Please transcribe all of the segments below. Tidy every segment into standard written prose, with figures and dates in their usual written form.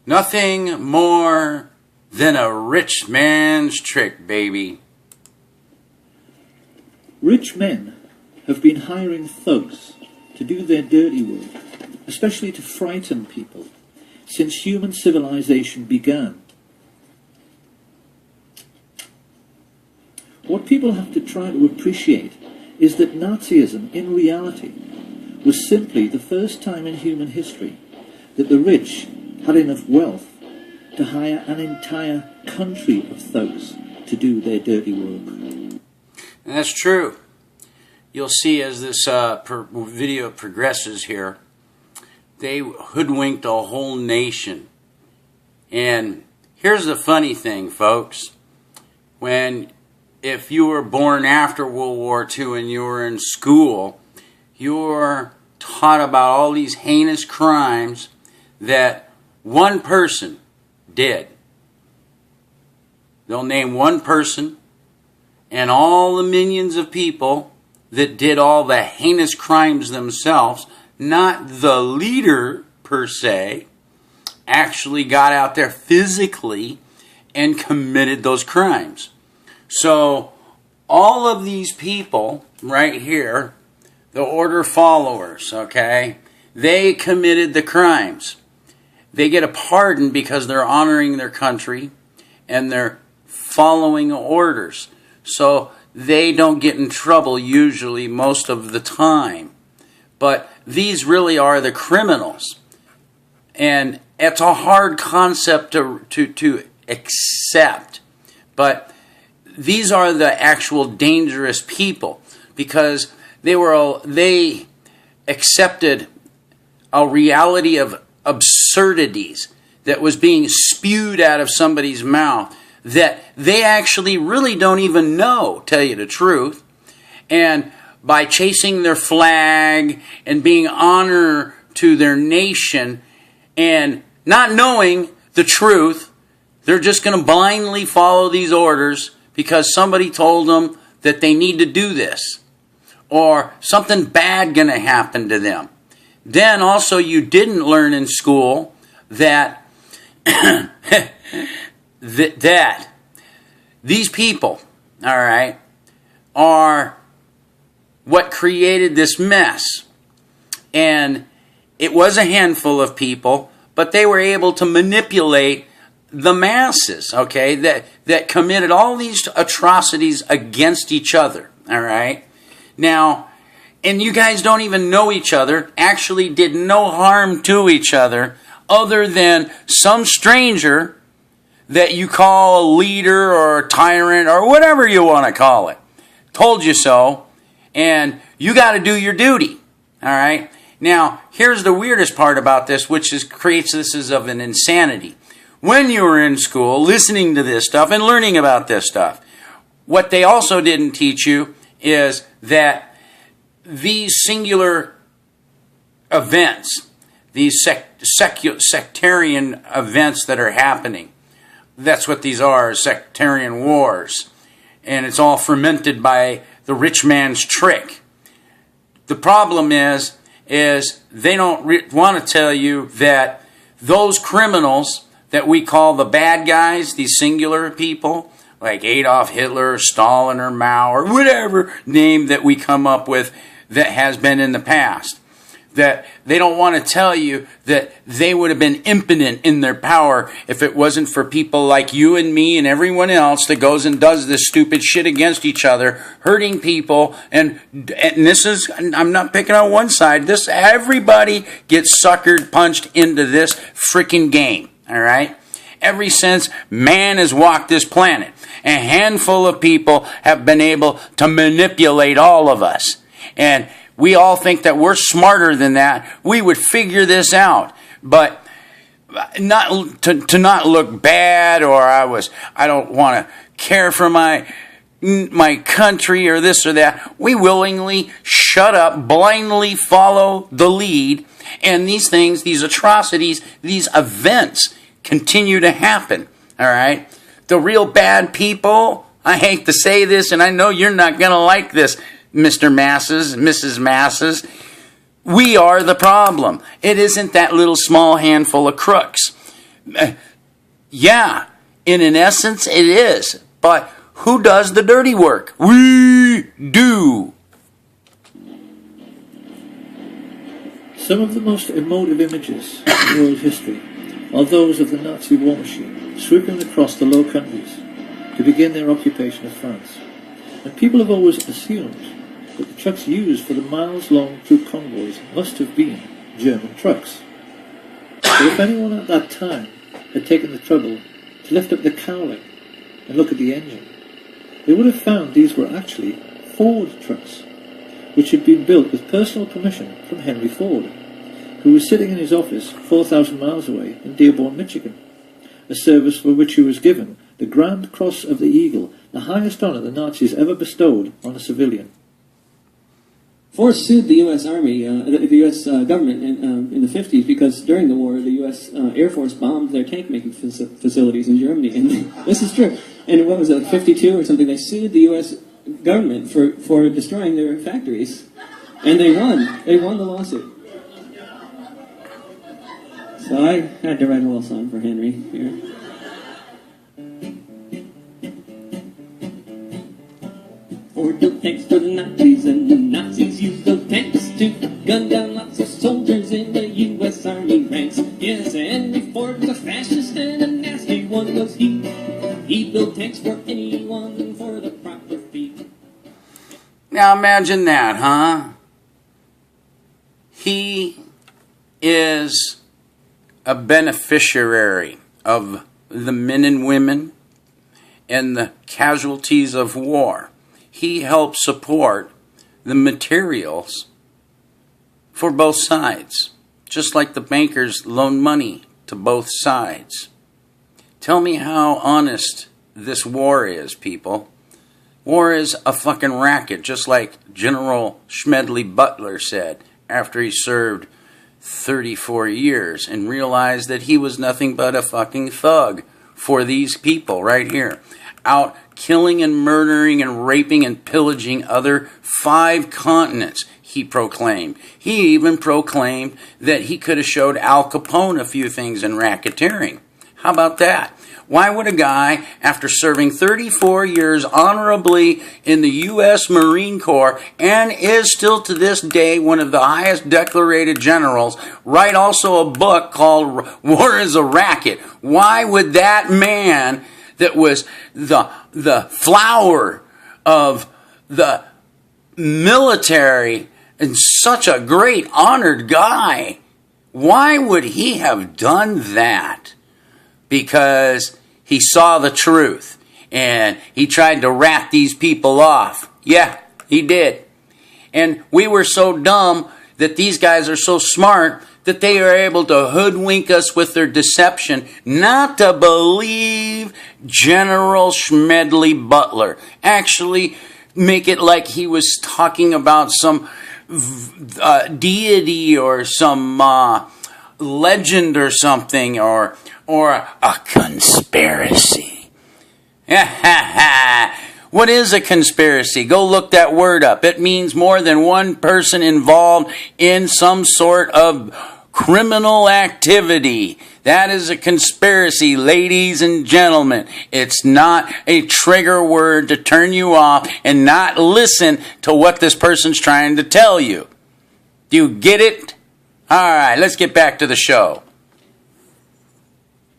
Nothing more than a rich man's trick, baby. Rich men have been hiring thugs to do their dirty work, especially to frighten people, since human civilization began. What people have to try to appreciate is that Nazism, in reality, was simply the first time in human history that the rich had enough wealth to hire an entire country of thugs to do their dirty work. And that's true. You'll see as this video progresses here, they hoodwinked a whole nation. And here's the funny thing, folks. If you were born after World War II and you were in school, you were taught about all these heinous crimes that one person did. They'll name one person and all the millions of people that did all the heinous crimes themselves, not the leader per se, actually got out there physically and committed those crimes. So all of these people right here, the order followers, okay, they committed the crimes. They get a pardon because they're honoring their country and they're following orders. So they don't get in trouble usually most of the time. But these really are the criminals. And it's a hard concept to accept. But these are the actual dangerous people because they accepted a reality of absurdities that was being spewed out of somebody's mouth that they actually really don't even know, tell you the truth. And by chasing their flag and being honor to their nation and not knowing the truth, they're just going to blindly follow these orders because somebody told them that they need to do this or something bad going to happen to them. Then also you didn't learn in school that that these people, all right, are what created this mess. And it was a handful of people, but they were able to manipulate the masses, okay, that committed all these atrocities against each other, all right? Now, and you guys don't even know each other, actually did no harm to each other other than some stranger that you call a leader or a tyrant or whatever you want to call it. Told you so, and you got to do your duty, all right? Now, here's the weirdest part about this, which creates this as of an insanity. When you were in school, listening to this stuff and learning about this stuff, what they also didn't teach you is that these singular events, these sectarian events that are happening, that's what these are, sectarian wars. And it's all fermented by the rich man's trick. The problem is they don't want to tell you that those criminals that we call the bad guys, these singular people, like Adolf Hitler, Stalin, or Mao, or whatever name that we come up with that has been in the past, that they don't want to tell you that they would have been impotent in their power if it wasn't for people like you and me and everyone else that goes and does this stupid shit against each other, hurting people. And this is, I'm not picking on one side, everybody gets suckered, punched into this freaking game, all right? Ever since man has walked this planet, a handful of people have been able to manipulate all of us. And we all think that we're smarter than that. We would figure this out. But not to not look bad, or I don't want to care for my country or this or that. We willingly shut up, blindly follow the lead, and these things, these atrocities, these events continue to happen. All right? The real bad people, I hate to say this, and I know you're not going to like this, Mr. Masses, Mrs. Masses, we are the problem. It isn't that little small handful of crooks. Yeah, in an essence it is. But who does the dirty work? We do. Some of the most emotive images in world history are those of the Nazi war machine sweeping across the Low Countries to begin their occupation of France. And people have always assumed that the trucks used for the miles-long troop convoys must have been German trucks. But if anyone at that time had taken the trouble to lift up the cowling and look at the engine, they would have found these were actually Ford trucks, which had been built with personal permission from Henry Ford, who was sitting in his office 4,000 miles away in Dearborn, Michigan, a service for which he was given the Grand Cross of the Eagle, the highest honour the Nazis ever bestowed on a civilian. Ford sued the U.S. Army, the U.S. government in the 50s because during the war the U.S. Air Force bombed their tank-making facilities in Germany. And this is true. And what was it, like 52 or something? They sued the U.S. government for destroying their factories. And they won. They won the lawsuit. So I had to write a little song for Henry here. Ford built tanks for the Nazis, and the Nazis used those tanks to gun down lots of soldiers in the U.S. Army ranks. Yes, Henry Ford was a fascist and a nasty one was he. He built tanks for anyone for the proper fee. Now imagine that, huh? He is a beneficiary of the men and women and the casualties of war. He helped support the materials for both sides, just like the bankers loan money to both sides. Tell me how honest this war is, people. War is a fucking racket, just like General Smedley Butler said after he served 34 years and realized that he was nothing but a fucking thug for these people right here, out killing and murdering and raping and pillaging other 5 continents, he proclaimed. He even proclaimed that he could have showed Al Capone a few things in racketeering. How about that? Why would a guy, after serving 34 years honorably in the U.S. Marine Corps and is still to this day one of the highest decorated generals, write also a book called War is a Racket? Why would that man that was the flower of the military and such a great honored guy, why would he have done that? Because he saw the truth and he tried to rat these people off. Yeah, he did. And we were so dumb that these guys are so smart that they are able to hoodwink us with their deception not to believe General Smedley Butler. Actually make it like he was talking about some deity or some legend or something, or a conspiracy. What is a conspiracy? Go look that word up. It means more than one person involved in some sort of criminal activity. That is a conspiracy, ladies and gentlemen. It's not a trigger word to turn you off and not listen to what this person's trying to tell you. Do you get it? All right, let's get back to the show.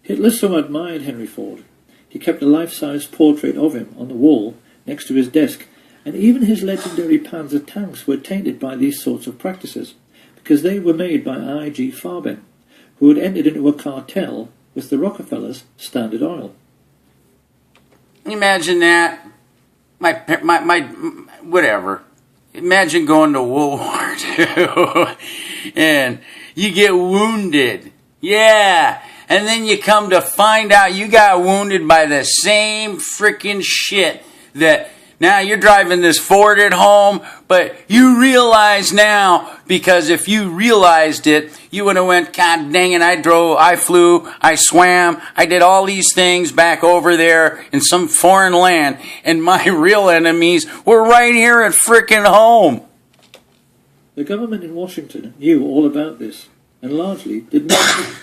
Hitler so admired Henry Ford, he kept a life-size portrait of him on the wall next to his desk, and even his legendary Panzer tanks were tainted by these sorts of practices, because they were made by I.G. Farben, who had entered into a cartel with the Rockefellers' Standard Oil. Imagine that. My whatever. Imagine going to World War II and you get wounded. Yeah. And then you come to find out you got wounded by the same freaking shit that now you're driving this Ford at home, but you realize now, because if you realized it, you would have went, God dang it, I flew, I swam, I did all these things back over there in some foreign land, and my real enemies were right here at frickin' home. The government in Washington knew all about this, and largely did not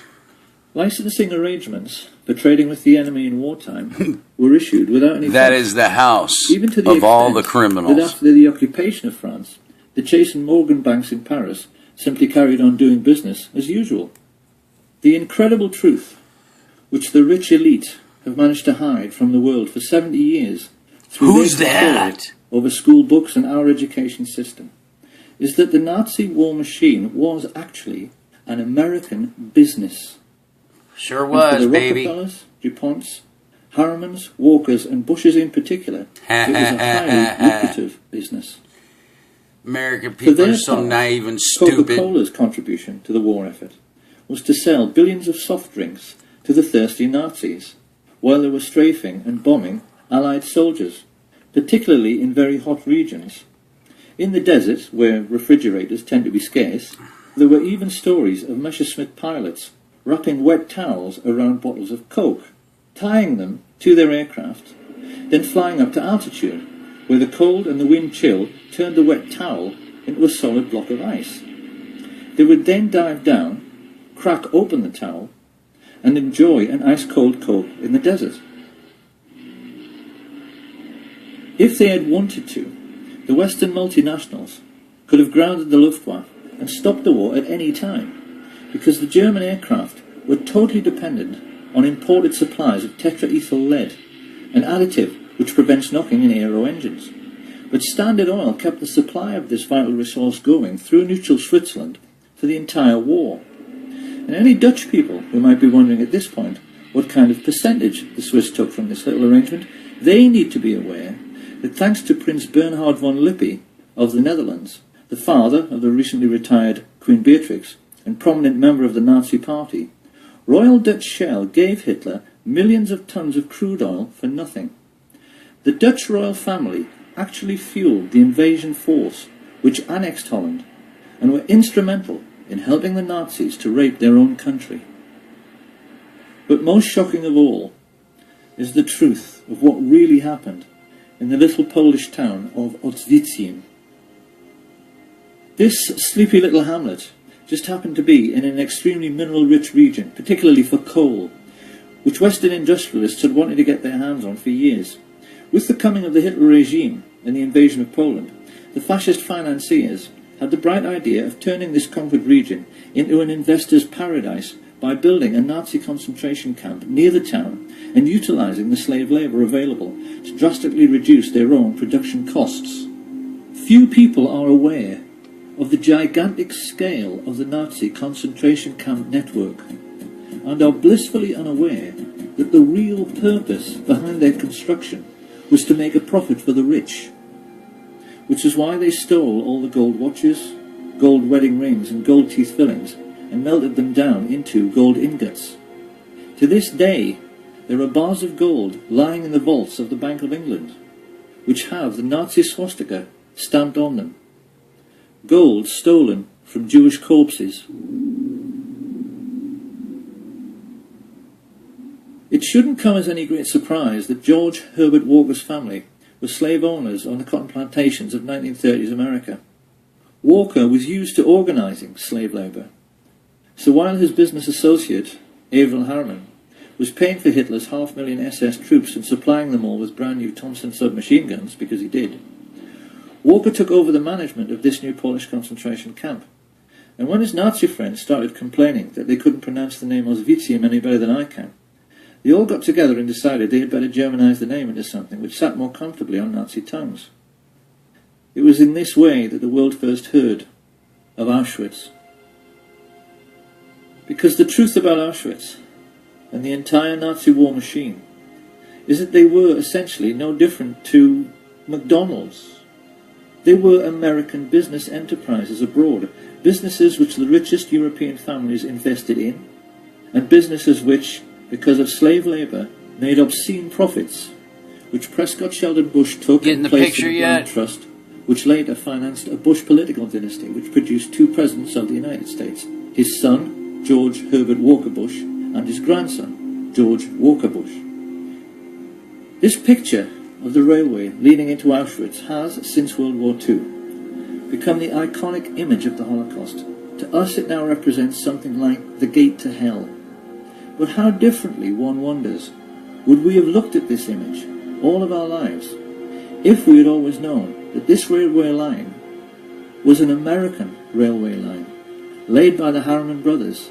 Licensing arrangements for trading with the enemy in wartime were issued without any That fuss, is the house even to the of all extent the that criminals. after the occupation of France, the Chase and Morgan banks in Paris simply carried on doing business as usual. The incredible truth, which the rich elite have managed to hide from the world for 70 years through Who's their control that? over school books and our education system, is that the Nazi war machine was actually an American business. Sure And for was, the baby. Rockefellers, DuPonts, Harrimans, Walkers, and Bushes in particular, it was a highly lucrative business. American For people their are so part, naive and stupid. Coca-Cola's contribution to the war effort was to sell billions of soft drinks to the thirsty Nazis, while they were strafing and bombing Allied soldiers, particularly in very hot regions. In the desert, where refrigerators tend to be scarce, there were even stories of Messerschmitt pilots wrapping wet towels around bottles of Coke, tying them to their aircraft, then flying up to altitude, where the cold and the wind chill turned the wet towel into a solid block of ice. They would then dive down, crack open the towel, and enjoy an ice-cold Coke in the desert. If they had wanted to, the Western multinationals could have grounded the Luftwaffe and stopped the war at any time, because the German aircraft were totally dependent on imported supplies of tetraethyl lead, an additive which prevents knocking in aero engines. But Standard Oil kept the supply of this vital resource going through neutral Switzerland for the entire war. And any Dutch people who might be wondering at this point what kind of percentage the Swiss took from this little arrangement, they need to be aware that thanks to Prince Bernhard von Lippe of the Netherlands, the father of the recently retired Queen Beatrix and prominent member of the Nazi Party, Royal Dutch Shell gave Hitler millions of tons of crude oil for nothing. The Dutch royal family actually fueled the invasion force which annexed Holland and were instrumental in helping the Nazis to rape their own country. But most shocking of all is the truth of what really happened in the little Polish town of Oświęcim. This sleepy little hamlet just happened to be in an extremely mineral-rich region, particularly for coal, which Western industrialists had wanted to get their hands on for years. With the coming of the Hitler regime and the invasion of Poland, the fascist financiers had the bright idea of turning this conquered region into an investor's paradise by building a Nazi concentration camp near the town and utilising the slave labour available to drastically reduce their own production costs. Few people are aware of the gigantic scale of the Nazi concentration camp network and are blissfully unaware that the real purpose behind their construction was to make a profit for the rich, which is why they stole all the gold watches, gold wedding rings and gold teeth fillings and melted them down into gold ingots. To this day, there are bars of gold lying in the vaults of the Bank of England, which have the Nazi swastika stamped on them. Gold stolen from Jewish corpses. It shouldn't come as any great surprise that George Herbert Walker's family were slave owners on the cotton plantations of 1930s America. Walker was used to organising slave labour. So while his business associate, Averell Harriman, was paying for Hitler's 500,000 SS troops and supplying them all with brand new Thompson submachine guns, because he did, Walker took over the management of this new Polish concentration camp. And when his Nazi friends started complaining that they couldn't pronounce the name Oświęcim any better than I can, they all got together and decided they had better Germanise the name into something which sat more comfortably on Nazi tongues. It was in this way that the world first heard of Auschwitz. Because the truth about Auschwitz and the entire Nazi war machine is that they were essentially no different to McDonald's. They were American business enterprises abroad, businesses which the richest European families invested in, and businesses which, because of slave labour, made obscene profits, which Prescott Sheldon Bush took Getting and the placed picture in a yet? grand trust, which later financed a Bush political dynasty which produced two presidents of the United States, his son, George Herbert Walker Bush, and his grandson, George Walker Bush. This picture of the railway leading into Auschwitz has, since World War II, become the iconic image of the Holocaust. To us it now represents something like the gate to hell. But how differently, one wonders, would we have looked at this image all of our lives if we had always known that this railway line was an American railway line laid by the Harriman brothers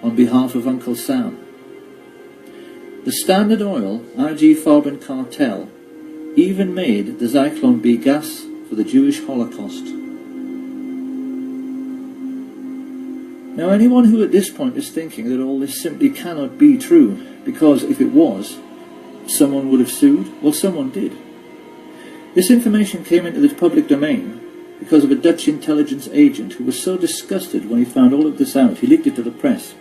on behalf of Uncle Sam. The Standard Oil IG Farben cartel even made the Zyklon B gas for the Jewish Holocaust. Now, anyone who at this point is thinking that all this simply cannot be true, because if it was, someone would have sued, well, someone did. This information came into the public domain because of a Dutch intelligence agent who was so disgusted when he found all of this out, he leaked it to the press,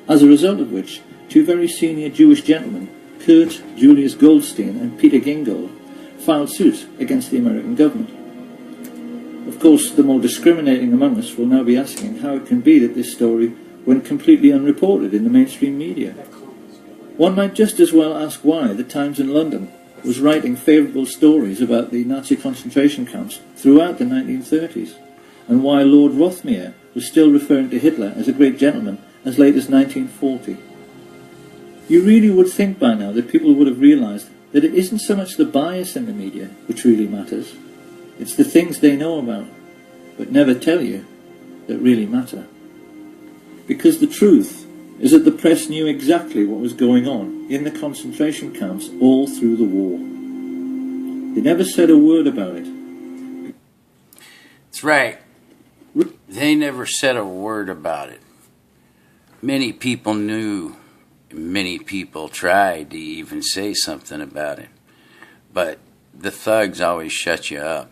as a result of which two very senior Jewish gentlemen, Kurt Julius Goldstein and Peter Gingold, filed suit against the American government. Of course, the more discriminating among us will now be asking how it can be that this story went completely unreported in the mainstream media. One might just as well ask why the Times in London was writing favourable stories about the Nazi concentration camps throughout the 1930s, and why Lord Rothermere was still referring to Hitler as a great gentleman as late as 1940. You really would think by now that people would have realised that it isn't so much the bias in the media which really matters, it's the things they know about, but never tell you, that really matter. Because the truth is that the press knew exactly what was going on in the concentration camps all through the war. They never said a word about it. That's right. They never said a word about it. Many people knew. Many people tried to even say something about it. But the thugs always shut you up.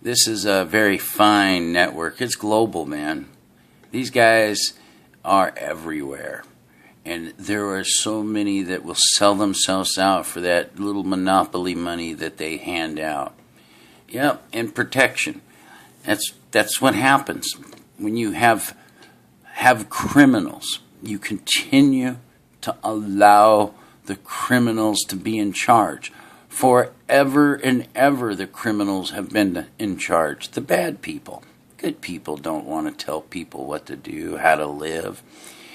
This is a very fine network. It's global, man. These guys are everywhere. And there are so many that will sell themselves out for that little monopoly money that they hand out. Yep, and protection. That's what happens when you have criminals. You continue to allow the criminals to be in charge. Forever and ever the criminals have been in charge. The bad people. Good people don't want to tell people what to do, how to live,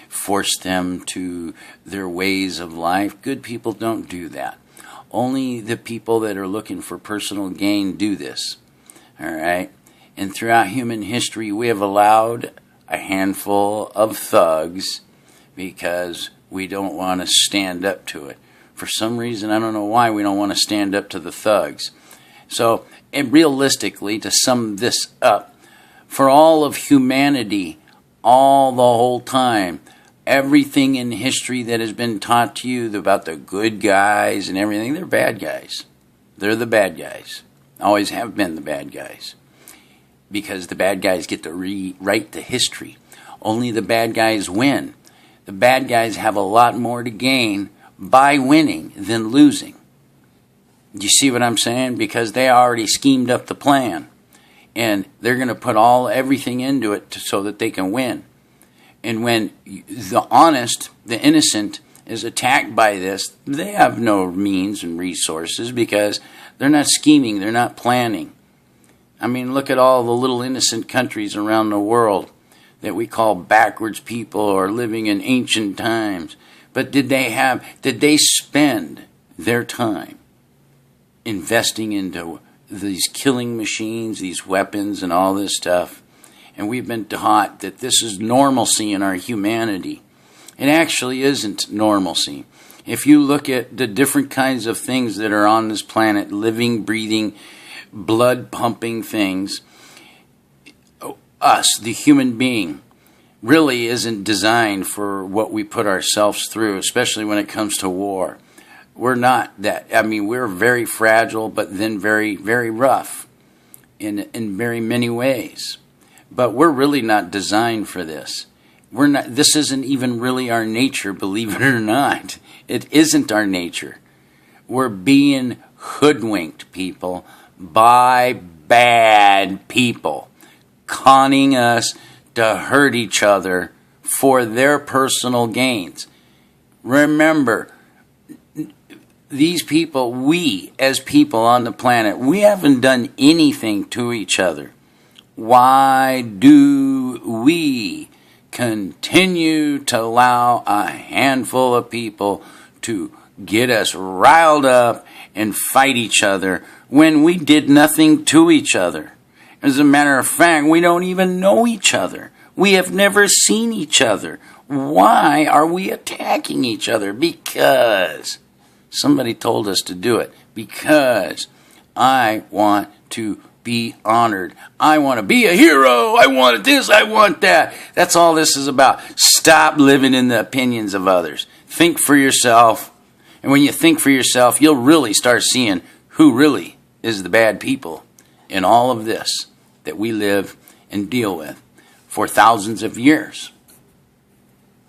force them to their ways of life. Good people don't do that. Only the people that are looking for personal gain do this. All right? And throughout human history, we have allowed a handful of thugs because we don't want to stand up to it. For some reason, I don't know why, we don't want to stand up to the thugs. So, and realistically, to sum this up, for all of humanity, all the whole time, everything in history that has been taught to you about the good guys and everything, they're bad guys. They're the bad guys. Always have been the bad guys. Because the bad guys get to rewrite the history. Only the bad guys win. The bad guys have a lot more to gain by winning than losing. Do you see what I'm saying? Because they already schemed up the plan. And they're going to put everything into it so that they can win. And when the honest, the innocent, is attacked by this, they have no means and resources because they're not scheming, they're not planning. I mean, look at all the little innocent countries around the world that we call backwards people or living in ancient times. But did they spend their time investing into these killing machines, these weapons and all this stuff? And we've been taught that this is normalcy in our humanity. It actually isn't normalcy. If you look at the different kinds of things that are on this planet, living, breathing, blood-pumping things, us, the human being, really isn't designed for what we put ourselves through, especially when it comes to war. We're not that. I mean, we're very fragile, but then very, very rough in very many ways. But we're really not designed for this. We're not. This isn't even really our nature, believe it or not. It isn't our nature. We're being hoodwinked, people, by bad people, conning us to hurt each other for their personal gains. Remember, these people, we as people on the planet, we haven't done anything to each other. Why do we continue to allow a handful of people to get us riled up and fight each other when we did nothing to each other. As a matter of fact, we don't even know each other. We have never seen each other. Why are we attacking each other? Because somebody told us to do it. Because I want to be honored. I want to be a hero. I want this. I want that. That's all this is about. Stop living in the opinions of others. Think for yourself. And when you think for yourself, you'll really start seeing who really is the bad people in all of this that we live and deal with for thousands of years.